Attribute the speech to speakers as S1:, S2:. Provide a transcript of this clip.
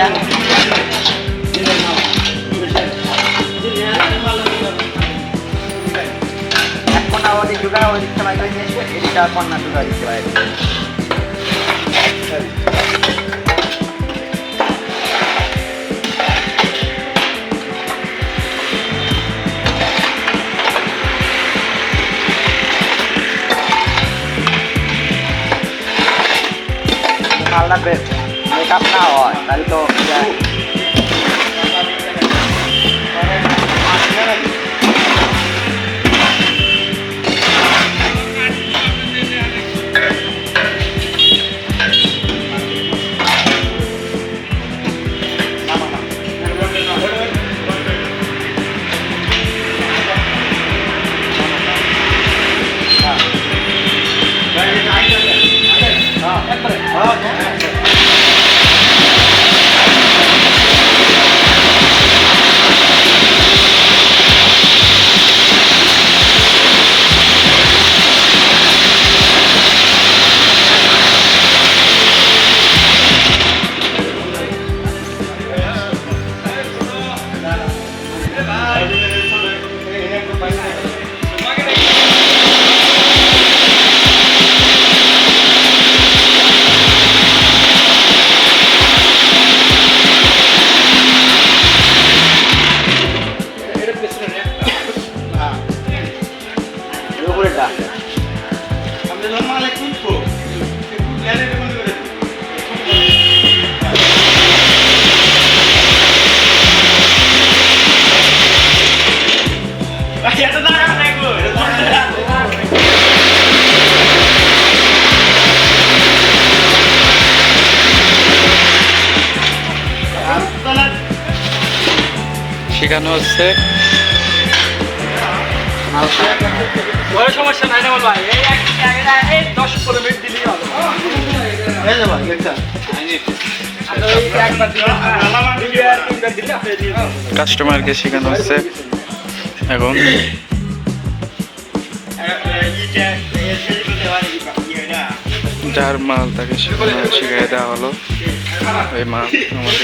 S1: এক কন্যা ওদিক ঢুকা ওদিক সময় করে নিয়ে এসে এদিকটা কন্যা ঢুকা দিতে পারে। মালটা মেকআপ না হয় তাহলে তো
S2: শেখানো হচ্ছে।
S3: সমস্যা নাই না ভাই, এই 10-15 মিনিট দিলেই হবে।
S2: কাস্টমারকে শেখানো হচ্ছে এখন। যার মাল তাকে শিখিয়ে দেওয়া হলো। ওই মাল আমাদের